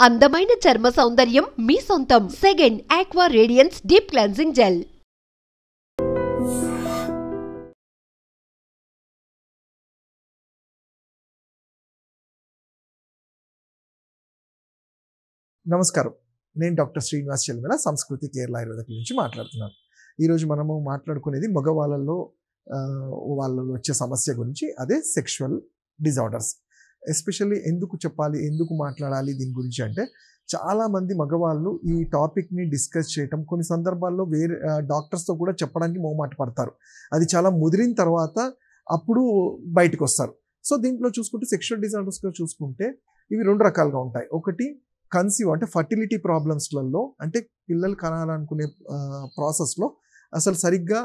అందమైన చర్మ సౌందర్యం మీ సొంతం. Second aqua radiance deep cleansing gel. నమస్కారం. నేను డాక్టర్ శ్రీనివాస్ చెల్మెల, సంస్కృతి కేరళ ఆయుర్వేద నుంచి మాట్లాడుతున్నాను. ఈరోజు మనము మాట్లాడుకునేది మగవాళ్ళలో వాళ్ళలో వచ్చే సమస్య గురించి, అదే సెక్షువల్ డిజార్డర్స్. ఎస్పెషల్లీ ఎందుకు చెప్పాలి, ఎందుకు మాట్లాడాలి దీని గురించి అంటే, చాలామంది మగవాళ్ళు ఈ టాపిక్ని డిస్కస్ చేయటం కొన్ని సందర్భాల్లో వేరే డాక్టర్స్తో కూడా చెప్పడానికి మొహమాట పడతారు. అది చాలా ముదిరిన తర్వాత అప్పుడు బయటకు వస్తారు. సో దీంట్లో చూసుకుంటే సెక్షువల్ డిజార్డర్స్లో చూసుకుంటే ఇవి రెండు రకాలుగా ఉంటాయి. ఒకటి కన్సీవ్ అంటే ఫర్టిలిటీ ప్రాబ్లమ్స్లలో, అంటే పిల్లలు కనాలనుకునే ప్రాసెస్లో అసలు సరిగ్గా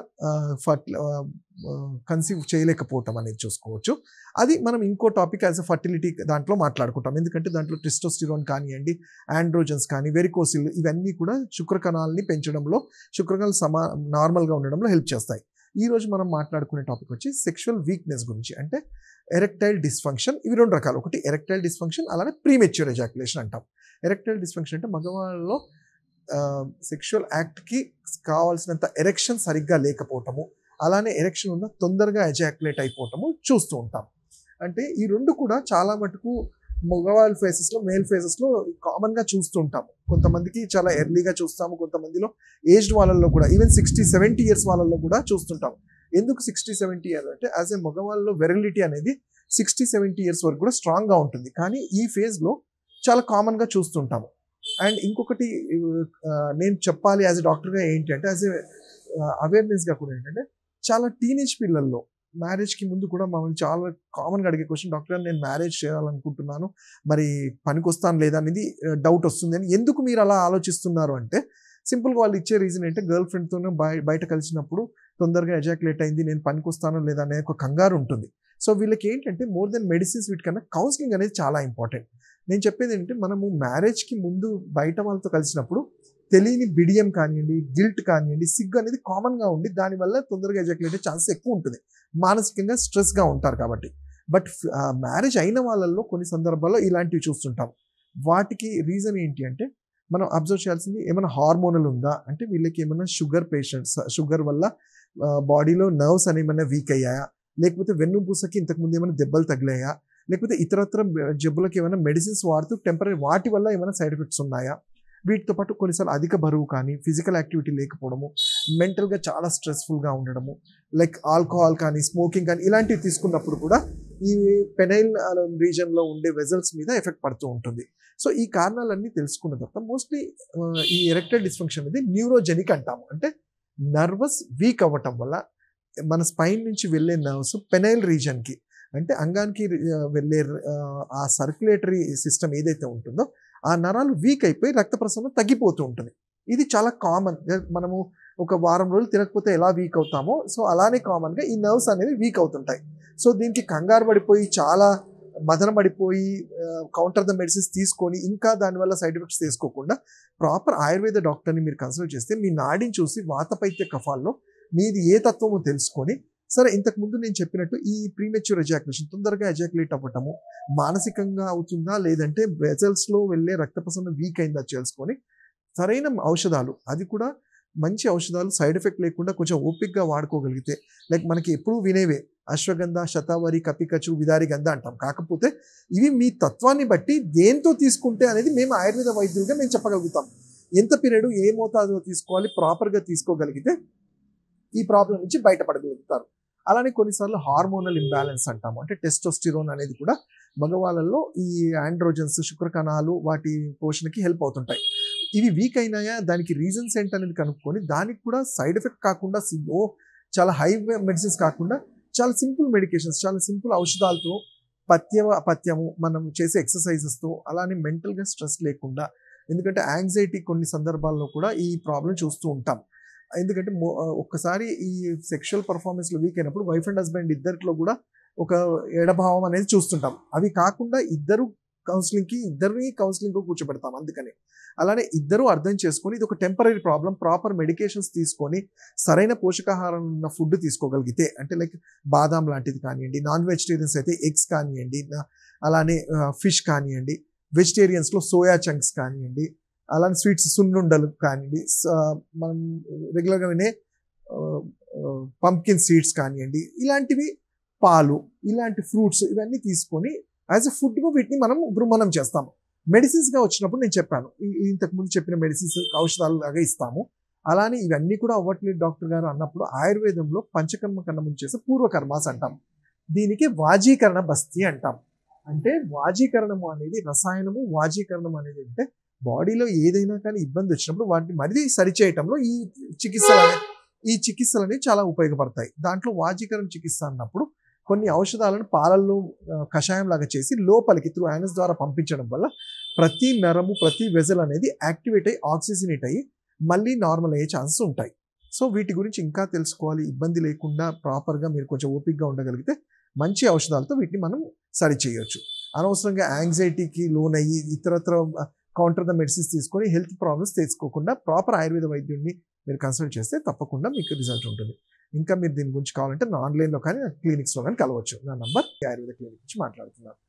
కన్సీవ్ చేయలేకపోవటం అనేది చూసుకోవచ్చు. అది మనం ఇంకో టాపిక్ యాజ్ అ ఫర్టిలిటీ దాంట్లో మాట్లాడుకుంటాం. ఎందుకంటే దాంట్లో టెస్టోస్టిరోన్ కానివ్వండి, ఆండ్రోజన్స్ కానీ, వెరికోసిల్ ఇవన్నీ కూడా శుక్రకణాలని పెంచడంలో, శుక్రకణాలు నార్మల్గా ఉండడంలో హెల్ప్ చేస్తాయి. ఈరోజు మనం మాట్లాడుకునే టాపిక్ వచ్చి సెక్షువల్ వీక్నెస్ గురించి, అంటే ఎరెక్టైల్ డిస్ఫంక్షన్. ఇవి రెండు రకాలు. ఒకటి ఎరెక్టైల్ డిస్ఫంక్షన్, అలానే ప్రీమెచ్యూర్ ఎజాక్యులేషన్ అంటాం. ఎరెక్టైల్ డిస్ఫంక్షన్ అంటే మగవాళ్ళలో సెక్షువల్ యాక్ట్కి కావాల్సినంత ఎరెక్షన్ సరిగ్గా లేకపోవటము, అలానే ఎరెక్షన్ ఉన్న తొందరగా ఎజాక్యులేట్ అయిపోవటము చూస్తూ ఉంటాం. అంటే ఈ రెండు కూడా చాలా మటుకు మగవాళ్ళ ఫేసెస్లో, మేల్ ఫేసెస్లో కామన్గా చూస్తూ ఉంటాము. కొంతమందికి చాలా ఎర్లీగా చూస్తాము, కొంతమందిలో ఏజ్డ్ వాళ్ళల్లో కూడా, ఈవెన్ 60-70 ఇయర్స్ వాళ్ళల్లో కూడా చూస్తుంటాము. ఎందుకు 60-70 ఇయర్స్ అంటే, యాజ్ ఏ మగవాళ్ళలో వెరలిటీ అనేది 60-70 ఇయర్స్ వరకు కూడా స్ట్రాంగ్గా ఉంటుంది. కానీ ఈ ఫేజ్లో చాలా కామన్గా చూస్తుంటాము. అండ్ ఇంకొకటి నేను చెప్పాలి యాజ్ ఎ డాక్టర్గా ఏంటి అంటే, యాజ్ ఎ అవేర్నెస్గా కూడా ఏంటంటే, చాలా టీనేజ్ పిల్లల్లో మ్యారేజ్కి ముందు కూడా మమ్మల్ని చాలా కామన్గా అడిగే క్వశ్చన్, డాక్టర్ నేను మ్యారేజ్ చేయాలనుకుంటున్నాను, మరి పనికొస్తాను లేదా అనేది డౌట్ వస్తుంది అని. ఎందుకు మీరు అలా ఆలోచిస్తున్నారు అంటే, సింపుల్గా వాళ్ళు ఇచ్చే రీజన్ ఏంటంటే, గర్ల్ ఫ్రెండ్తోనే బయట కలిసినప్పుడు తొందరగా ఎజాక్యులేట్ అయింది, నేను పనికొస్తాను లేదా అనే ఒక కంగారు ఉంటుంది. సో వీళ్ళకి ఏంటంటే, మోర్ దెన్ మెడిసిన్స్ వీటికన్నా కౌన్సిలింగ్ అనేది చాలా ఇంపార్టెంట్. నేను చెప్పేది ఏంటంటే, మనము మ్యారేజ్కి ముందు బయట వాళ్ళతో కలిసినప్పుడు తెలియని బిడియం కానివ్వండి, గిల్ట్ కానివ్వండి, సిగ్గు అనేది కామన్గా ఉండి దానివల్ల తొందరగా ఎజాక్యులేట్ ఛాన్సెస్ ఎక్కువ ఉంటుంది. మానసికంగా స్ట్రెస్గా ఉంటారు కాబట్టి. బట్ మ్యారేజ్ అయిన వాళ్ళల్లో కొన్ని సందర్భాల్లో ఇలాంటివి చూస్తుంటాం. వాటికి రీజన్ ఏంటి అంటే, మనం అబ్జర్వ్ చేయాల్సింది ఏమైనా హార్మోనల్ ఉందా అంటే, వీళ్ళకి ఏమైనా షుగర్ పేషెంట్స్, షుగర్ వల్ల బాడీలో నర్వ్స్ అనేవి ఏమైనా వీక్ అయ్యాయా, లేకపోతే వెన్నుపూసకి ఇంతకుముందు ఏమైనా దెబ్బలు తగిలాయా, లేకపోతే ఇతరత్ర జబ్బులకి ఏమైనా మెడిసిన్స్ వాడుతూ టెంపరీ వాటి వల్ల ఏమైనా సైడ్ ఎఫెక్ట్స్ ఉన్నాయా. వీటితో పాటు కొన్నిసార్లు అధిక బరువు కానీ, ఫిజికల్ యాక్టివిటీ లేకపోవడము, మెంటల్గా చాలా స్ట్రెస్ఫుల్గా ఉండడము, లైక్ ఆల్కహాల్ కానీ, స్మోకింగ్ కానీ, ఇలాంటివి తీసుకున్నప్పుడు కూడా ఈ పెనైల్ రీజన్లో ఉండే వెజల్స్ మీద ఎఫెక్ట్ పడుతూ ఉంటుంది. సో ఈ కారణాలన్నీ తెలుసుకున్న తర్వాత మోస్ట్లీ ఈ ఎరెక్టైల్ డిస్ఫంక్షన్ అనేది న్యూరోజెనిక్ అంటాము. అంటే నర్వస్ వీక్ అవ్వటం వల్ల మన స్పైన్ నుంచి వెళ్ళే నర్వ్స్ పెనైల్ రీజన్కి, అంటే అంగానికి వెళ్ళే ఆ సర్క్యులేటరీ సిస్టమ్ ఏదైతే ఉంటుందో ఆ నరాలు వీక్ అయిపోయి రక్త ప్రసరణ తగ్గిపోతూ ఉంటుంది. ఇది చాలా కామన్. మనము ఒక వారం రోజులు తినకపోతే ఎలా వీక్ అవుతామో, సో అలానే కామన్గా ఈ నర్వ్స్ అనేవి వీక్ అవుతుంటాయి. సో దీనికి కంగారు పడిపోయి, చాలా మదన పడిపోయి కౌంటర్ ద మెడిసిన్స్ తీసుకొని ఇంకా దానివల్ల సైడ్ ఎఫెక్ట్స్ తీసుకోకుండా ప్రాపర్ ఆయుర్వేద డాక్టర్ని మీరు కన్సల్ట్ చేస్తే మీ నాడిని చూసి వాతపైత్య కఫాల్లో మీది ఏ తత్వమో తెలుసుకొని, సరే ఇంతకుముందు నేను చెప్పినట్టు ఈ ప్రీమెచ్యూర్ ఎజాక్యులేషన్, తొందరగా ఎజాక్యులేట్ అవ్వటము మానసికంగా అవుతుందా, లేదంటే వెజల్స్లో వెళ్ళే రక్త ప్రసరణ వీక్ అయిందా తెలుసుకొని సరైన ఔషధాలు, అది కూడా మంచి ఔషధాలు సైడ్ ఎఫెక్ట్ లేకుండా కొంచెం ఓపిక్గా వాడుకోగలిగితే, లైక్ మనకి ఎప్పుడూ వినేవే అశ్వగంధ, శతావరి, కపికచు, విదారి గంధ అంటాం. కాకపోతే ఇవి మీ తత్వాన్ని బట్టి దేంతో తీసుకుంటే అనేది మేము ఆయుర్వేద వైద్యులుగా మేము చెప్పగలుగుతాం. ఎంత పీరియడ్, ఏ మోతాదులో తీసుకోవాలి, ప్రాపర్గా తీసుకోగలిగితే ఈ ప్రాబ్లం నుంచి బయటపడగలుగుతారు. అలానే కొన్నిసార్లు హార్మోనల్ ఇంబ్యాలెన్స్ అంటాము. అంటే టెస్టోస్టిరోన్ అనేది కూడా మగవాళ్ళల్లో ఈ ఆండ్రోజన్స్, శుక్రకణాలు వాటి పోషణకి హెల్ప్ అవుతుంటాయి. ఇవి వీక్ అయినాయా, దానికి రీజన్స్ ఏంటనేది కనుక్కొని దానికి కూడా సైడ్ ఎఫెక్ట్ కాకుండా, చాలా హై మెడిసిన్స్ కాకుండా చాలా సింపుల్ మెడికేషన్స్, చాలా సింపుల్ ఔషధాలతో, పథ్యము, మనం చేసే ఎక్సర్సైజెస్తో, అలానే మెంటల్గా స్ట్రెస్ లేకుండా, ఎందుకంటే యాంగ్జైటీ కొన్ని సందర్భాల్లో కూడా ఈ ప్రాబ్లం చూస్తూ ఉంటాం. ఎందుకంటే ఒక్కసారి ఈ సెక్షువల్ పర్ఫార్మెన్స్లో వీక్ అయినప్పుడు వైఫ్ అండ్ హస్బెండ్ ఇద్దరిలో కూడా ఒక ఎడభావం అనేది చూస్తుంటాం. అవి కాకుండా ఇద్దరిని కౌన్సిలింగ్లో కూర్చోబెడతాం. అందుకని అలానే ఇద్దరూ అర్థం చేసుకొని ఇది ఒక టెంపరీ ప్రాబ్లం, ప్రాపర్ మెడికేషన్స్ తీసుకొని సరైన పోషకాహారం ఉన్న ఫుడ్ తీసుకోగలిగితే, అంటే లైక్ బాదాం లాంటిది కానివ్వండి, నాన్ వెజిటేరియన్స్ అయితే ఎగ్స్ కానివ్వండి, అలానే ఫిష్ కానివ్వండి, వెజిటేరియన్స్లో సోయా చంక్స్ కానివ్వండి, అలాంటి స్వీట్స్ సున్నుండలు కానివ్వండి, మనం రెగ్యులర్గా వినే పంకిన్ సీడ్స్ కానివ్వండి, ఇలాంటివి పాలు, ఇలాంటి ఫ్రూట్స్ ఇవన్నీ తీసుకొని యాజ్ ఎ ఫుడ్గా వీటిని మనం బృమణం చేస్తాము. మెడిసిన్స్గా వచ్చినప్పుడు నేను చెప్పాను, ఇంతకుముందు చెప్పిన మెడిసిన్స్ ఔషధాలు లాగా ఇస్తాము. అలానే ఇవన్నీ కూడా అవ్వట్లేదు డాక్టర్ గారు అన్నప్పుడు ఆయుర్వేదంలో పంచకర్మ కన్నా ముందు చేసే పూర్వకర్మాస్ అంటాం. దీనికి వాజీకరణ బస్తీ అంటాం. అంటే వాజీకరణము అనేది రసాయనము, వాజీకరణం అనేది అంటే బాడీలో ఏదైనా కానీ ఇబ్బంది వచ్చినప్పుడు వాటిని మరీ సరిచేయటంలో ఈ చికిత్సలు అనేవి చాలా ఉపయోగపడతాయి. దాంట్లో వాజీకరణ చికిత్స అన్నప్పుడు కొన్ని ఔషధాలను పాలల్లో కషాయం లాగా చేసి లోపలికి త్రూ యానస్ ద్వారా పంపించడం వల్ల ప్రతి నరము, ప్రతి వెజల్ అనేది యాక్టివేట్ అయ్యి ఆక్సిజనేట్ అయ్యి మళ్ళీ నార్మల్ అయ్యే ఛాన్సెస్ ఉంటాయి. సో వీటి గురించి ఇంకా తెలుసుకోవాలి, ఇబ్బంది లేకుండా ప్రాపర్గా మీరు కొంచెం ఓపికగా ఉండగలిగితే మంచి ఔషధాలతో వీటిని మనం సరి చేయొచ్చు. అనవసరంగా యాంగ్జైటీకి లోన్ అయ్యి ఇతరత్ర కౌంటర్ ద మెడిసిన్స్ తీసుకొని హెల్త్ ప్రాబ్లమ్స్ తెచ్చుకోకుండా ప్రాపర్ ఆయుర్వేద వైద్యుడిని మీరు కన్సల్ట్ చేస్తే తప్పకుండా మీకు రిజల్ట్ ఉంటుంది. ఇంకా మీరు దీని గురించి కావాలంటే నా ఆన్లైన్లో కానీ క్లినిక్స్లో కానీ కలవచ్చు. నా నంబర్ ఆయుర్వేద క్లినిక్ నుంచి మాట్లాడుతున్నాను.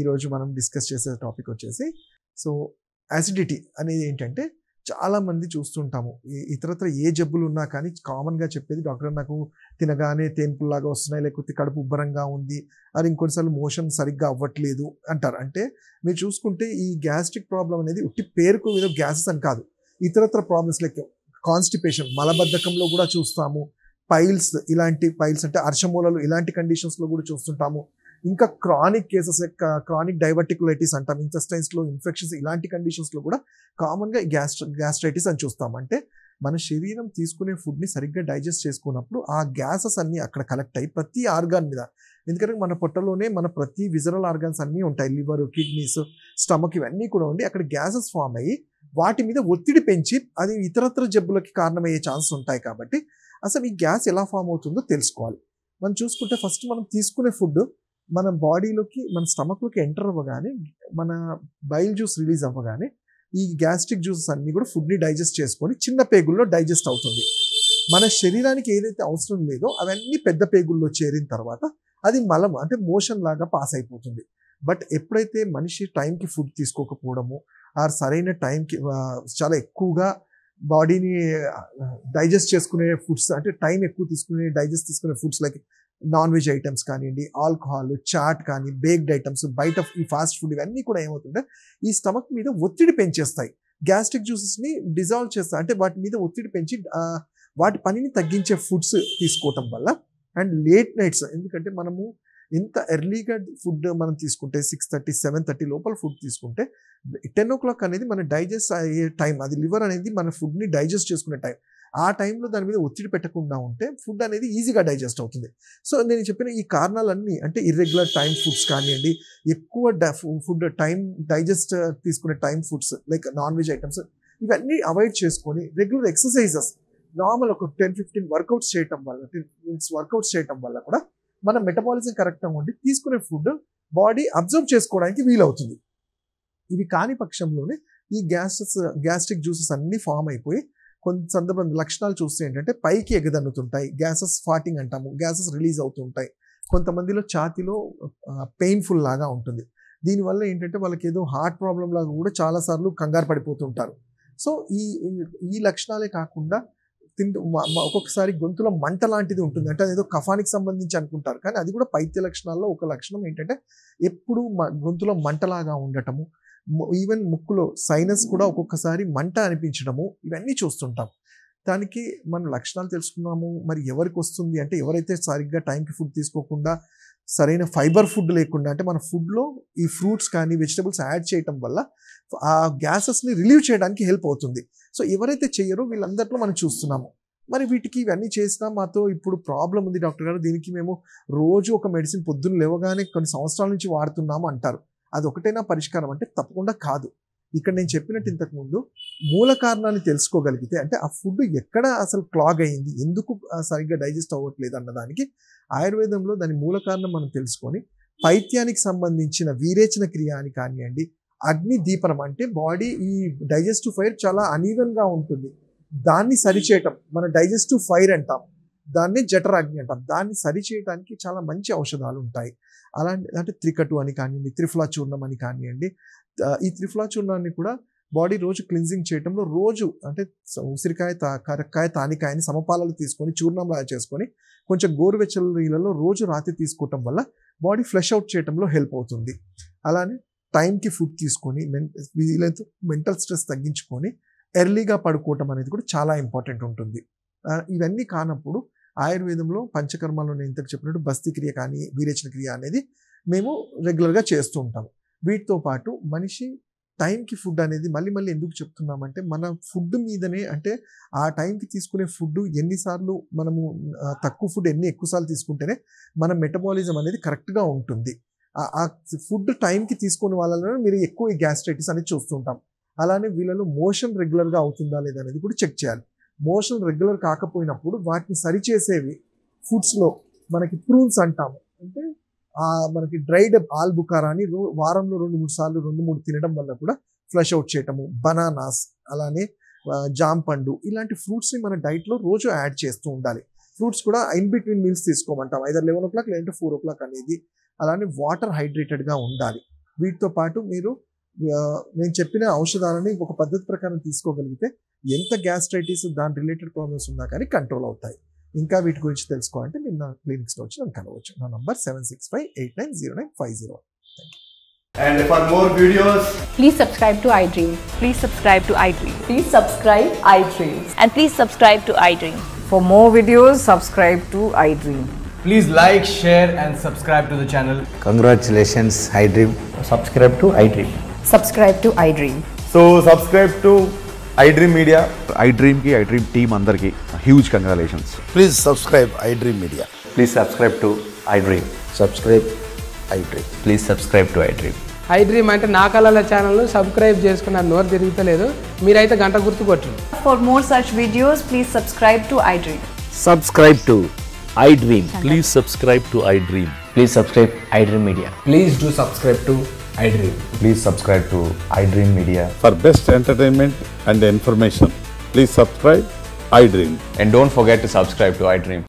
ఈరోజు మనం డిస్కస్ చేసే టాపిక్ వచ్చేసి సో యాసిడిటీ అనేది ఏంటంటే చాలామంది చూస్తుంటాము. ఇతరత్ర ఏ జబ్బులు ఉన్నా కానీ కామన్గా చెప్పేది డాక్టర్ నాకు తినగానే తేన్పుల్లాగా వస్తున్నాయి, లేకపోతే కడుపు ఉబ్బరంగా ఉంది, అది ఇంకొన్నిసార్లు మోషన్ సరిగ్గా అవ్వట్లేదు అంటారు. అంటే మీరు చూసుకుంటే ఈ గ్యాస్ట్రిక్ ప్రాబ్లం అనేది ఉట్టి పేరుకు ఏదో గ్యాసెస్ అని కాదు, ఇతరత్ర ప్రాబ్లమ్స్ లైక్ కాన్స్టిపేషన్, మలబద్ధకంలో కూడా చూస్తాము. పైల్స్, ఇలాంటి పైల్స్ అంటే అర్షమూలలు, ఇలాంటి కండిషన్స్లో కూడా చూస్తుంటాము. ఇంకా క్రానిక్ కేసెస్, క్రానిక్ డైవర్టికులైటిస్ అంటాం, ఇంటెస్టైన్స్లో ఇన్ఫెక్షన్స్, ఇలాంటి కండిషన్స్లో కూడా కామన్గా గ్యాస్ట్రైటిస్ అని చూస్తాం. అంటే మన శరీరం తీసుకునే ఫుడ్ని సరిగ్గా డైజెస్ట్ చేసుకున్నప్పుడు ఆ గ్యాసెస్ అన్నీ అక్కడ కలెక్ట్ అయ్యి ప్రతి ఆర్గాన్ మీద, ఎందుకంటే మన పొట్టలోనే మన ప్రతి విజరల్ ఆర్గాన్స్ అన్నీ ఉంటాయి, లివర్, కిడ్నీస్, స్టమక్ ఇవన్నీ కూడా ఉండి అక్కడ గ్యాసెస్ ఫామ్ అయ్యి వాటి మీద ఒత్తిడి పెంచి అది ఇతరత్ర జబ్బులకి కారణమయ్యే ఛాన్సెస్ ఉంటాయి. కాబట్టి అసలు ఈ గ్యాస్ ఎలా ఫామ్ అవుతుందో తెలుసుకోవాలి. మనం చూసుకుంటే ఫస్ట్ మనం తీసుకునే ఫుడ్ మన బాడీలోకి, మన స్టమక్లోకి ఎంటర్ అవ్వగానే, మన బైల్ జ్యూస్ రిలీజ్ అవ్వగానే ఈ గ్యాస్ట్రిక్ జ్యూసెస్ అన్నీ కూడా ఫుడ్ని డైజెస్ట్ చేసుకొని చిన్న పేగుల్లో డైజెస్ట్ అవుతుంది. మన శరీరానికి ఏదైతే అవసరం లేదో అవన్నీ పెద్ద పేగుల్లో చేరిన తర్వాత అది మలం అంటే మోషన్ లాగా పాస్ అయిపోతుంది. బట్ ఎప్పుడైతే మనిషి టైంకి ఫుడ్ తీసుకోకపోవడము, ఆర్ సరైన టైంకి చాలా ఎక్కువగా బాడీని డైజెస్ట్ చేసుకునే ఫుడ్స్ అంటే టైం ఎక్కువ డైజెస్ట్ తీసుకునే foods like non veg items కానివ్వండి, ఆల్కహాల్, చాట్ కానీ, బేక్డ్ ఐటమ్స్, బయట ఈ ఫాస్ట్ ఫుడ్ ఇవన్నీ కూడా ఏమవుతుంటే ఈ స్టమక్ మీద ఒత్తిడి పెంచేస్తాయి, గ్యాస్ట్రిక్ జ్యూసెస్ని డిజాల్వ్ చేస్తాయి. అంటే వాటి మీద ఒత్తిడి పెంచి వాటి పనిని తగ్గించే ఫుడ్స్ తీసుకోవటం వల్ల. అండ్ లేట్ నైట్స్, ఎందుకంటే మనము ఎంత ఎర్లీగా ఫుడ్ మనం తీసుకుంటే 6:30, 7:30 లోపల ఫుడ్ తీసుకుంటే 10 o'clock అనేది మన డైజెస్ట్ అయ్యే టైం, అది లివర్ అనేది మన ఫుడ్ని డైజెస్ట్ చేసుకునే టైం. ఆ టైంలో దాని మీద ఒత్తిడి పెట్టకుండా ఉంటే ఫుడ్ అనేది ఈజీగా డైజెస్ట్ అవుతుంది. సో నేను చెప్పిన ఈ కారణాలన్నీ అంటే ఇర్రెగ్యులర్ టైం ఫుడ్స్ కానివ్వండి, ఎక్కువ ఫుడ్ టైం డైజెస్ట్ తీసుకునే time foods like non veg items, ఇవన్నీ అవాయిడ్ చేసుకొని రెగ్యులర్ ఎక్సర్సైజెస్, నార్మల్ ఒక 10-15 వర్కౌట్స్ చేయటం వల్ల, 10 minutes వర్కౌట్స్ చేయటం వల్ల కూడా మన మెటబాలిజం కరెక్ట్గా ఉండి తీసుకునే ఫుడ్ బాడీ అబ్జర్వ్ చేసుకోవడానికి వీలవుతుంది. ఇవి కాని పక్షంలోనే ఈ గ్యాస్ట్రిక్ జ్యూసెస్ అన్నీ ఫామ్ అయిపోయి కొంత సందర్భం లక్షణాలు చూస్తే ఏంటంటే పైకి ఎగదన్నుతుంటాయి, గ్యాసెస్ ఫాటింగ్ అంటాము, గ్యాసెస్ రిలీజ్ అవుతుంటాయి. కొంతమందిలో ఛాతీలో పెయిన్ఫుల్ లాగా ఉంటుంది. దీనివల్ల ఏంటంటే వాళ్ళకి ఏదో హార్ట్ ప్రాబ్లం లాగా కూడా చాలాసార్లు కంగారు పడిపోతుంటారు. సో ఈ లక్షణాలే కాకుండా ఒక్కొక్కసారి గొంతులో మంట లాంటిది ఉంటుంది, అంటే అదేదో కఫానికి సంబంధించి అనుకుంటారు, కానీ అది కూడా పైత్య లక్షణాల్లో ఒక లక్షణం ఏంటంటే ఎప్పుడు గొంతులో మంటలాగా ఉండటము, ఈవెన్ ముక్కులో సైనస్ కూడా ఒక్కొక్కసారి మంట అనిపించడము, ఇవన్నీ చూస్తుంటాం. దానికి మనం లక్షణాలు తెలుసుకున్నాము. మరి ఎవరికి వస్తుంది అంటే ఎవరైతే సరిగ్గా టైంకి ఫుడ్ తీసుకోకుండా సరైన ఫైబర్ ఫుడ్ లేకుండా, అంటే మన ఫుడ్లో ఈ ఫ్రూట్స్ కానీ వెజిటబుల్స్ యాడ్ చేయటం వల్ల ఆ గ్యాసెస్ని రిలీవ్ చేయడానికి హెల్ప్ అవుతుంది. సో ఎవరైతే చేయరో వీళ్ళందరిలో మనం చూస్తున్నాము. మరి వీటికి ఇవన్నీ చేసినా మాతో ఇప్పుడు ప్రాబ్లం ఉంది డాక్టర్ గారు, దీనికి మేము రోజు ఒక మెడిసిన్ పొద్దున్న లేవగానే కొన్ని సంవత్సరాల నుంచి వాడుతున్నాము అంటారు. అది ఒకటైనా పరిష్కారం అంటే తప్పకుండా కాదు. ఇక్కడ నేను చెప్పినట్టు ఇంతకుముందు మూల కారణాన్ని తెలుసుకోగలిగితే, అంటే ఆ ఫుడ్ ఎక్కడ అసలు క్లాగ్ అయ్యింది, ఎందుకు సరిగ్గా డైజెస్ట్ అవ్వట్లేదు అన్నదానికి ఆయుర్వేదంలో దాని మూల కారణం మనం తెలుసుకొని పైత్యానికి సంబంధించిన వీరేచన క్రియ అని కానివ్వండి, అగ్ని దీపనం అంటే బాడీ ఈ డైజెస్టివ్ ఫైర్ చాలా అనీవెన్గా ఉంటుంది, దాన్ని సరిచేయటం మన డైజెస్టివ్ ఫైర్ అంటాం, దాన్ని జఠరాగ్ని అంటాం. దాన్ని సరిచేయడానికి చాలా మంచి ఔషధాలు ఉంటాయి. అలాంటి అంటే త్రికటు అని కానివ్వండి, త్రిఫలా చూర్ణం అని కానివ్వండి. ఈ త్రిఫలా చూర్ణాన్ని కూడా బాడీ రోజు క్లిన్జింగ్ చేయడంలో రోజు అంటే ఉసిరికాయ కరక్కాయ తానికాయని సమపాలలు తీసుకొని చూర్ణంలా చేసుకొని కొంచెం గోరువెచ్చల నీళ్ళలో రోజు రాత్రి తీసుకోవటం వల్ల బాడీ ఫ్లష్ అవుట్ చేయడంలో హెల్ప్ అవుతుంది. అలానే టైంకి ఫుడ్ తీసుకొని వీలైతే మెంటల్ స్ట్రెస్ తగ్గించుకొని ఎర్లీగా పడుకోవటం అనేది కూడా చాలా ఇంపార్టెంట్ ఉంటుంది. ఇవన్నీ కానప్పుడు ఆయుర్వేదంలో పంచకర్మలో నేను ఇంతకు చెప్పినట్టు బస్తి క్రియ కానీ వీరేచన క్రియ అనేది మేము రెగ్యులర్గా చేస్తూ ఉంటాము. వీటితో పాటు మనిషి టైంకి ఫుడ్ అనేది మళ్ళీ ఎందుకు చెప్తున్నామంటే మన ఫుడ్ మీదనే, అంటే ఆ టైంకి తీసుకునే ఫుడ్ ఎన్నిసార్లు మనము తక్కువ ఫుడ్ ఎక్కువసార్లు తీసుకుంటేనే మన మెటబాలిజం అనేది కరెక్ట్గా ఉంటుంది. ఆ ఫుడ్ టైంకి తీసుకునే వాళ్ళలో మీరు ఎక్కువ గ్యాస్ట్రైటిస్ అనేది చూస్తుంటాం. అలానే వీళ్ళలో మోషన్ రెగ్యులర్గా అవుతుందా లేదా అనేది కూడా చెక్ చేయాలి. మోషన్ రెగ్యులర్ కాకపోయినప్పుడు వాటిని సరిచేసేవి ఫుడ్స్లో మనకి ప్రూన్స్ అంటాము. అంటే మనకి డ్రైడ్ ఆల్బుకారా అని వారంలో 2-3 సార్లు 2-3 తినడం వల్ల కూడా ఫ్లష్ అవుట్ చేయటము. బనానాస్, అలానే జామ్ పండు, ఇలాంటి ఫ్రూట్స్ని మన డైట్లో రోజు యాడ్ చేస్తూ ఉండాలి. ఫ్రూట్స్ కూడా ఇన్ బిట్వీన్ మీల్స్ తీసుకోమంటాం, ఐదర్ 11 o'clock లేదంటే 4 o'clock అనేది. అలానే వాటర్ హైడ్రేటెడ్గా ఉండాలి. వీటితో పాటు మీరు నేను చెప్పిన ఔషధాలని ఒక పద్ధతి ప్రకారం తీసుకోగలిగితే ఎంత గ్యాస్ట్రైటిస్ దాని రిలేటెడ్ ప్రాబ్లమ్స్ ఉన్నా కానీ కంట్రోల్ అవుతాయి. ఇంకా వీటి గురించి తెలుసుకోవాలంటే మీరు నా క్లినిక్స్లో వచ్చి నన్ను కలవచ్చు. నా number 7658909501. And for more videos, please subscribe to iDream. Please subscribe to iDream. Please subscribe iDream. And please subscribe to iDream. For more videos, subscribe to iDream. please like, share and subscribe to the channel. Congratulations, iDream. Subscribe to iDream. Subscribe to iDream. So subscribe to iDream Media. iDream ki iDream team andarki huge congratulations. Please subscribe iDream Media. Please subscribe to iDream. Subscribe iDream. Please subscribe to iDream. iDream అంటే నా కళల channel subscribe చేసుకున్న నోరు తిరుగుతలేదు, మీరైతే గంట గుర్తు కొట్టండి. For more such videos, please subscribe to iDream. Subscribe to iDream. Please subscribe to iDream. Please subscribe iDream Media. Please do subscribe to iDream. Please subscribe to iDream Media. For best entertainment and information, please subscribe iDream. And don't forget to subscribe to iDream.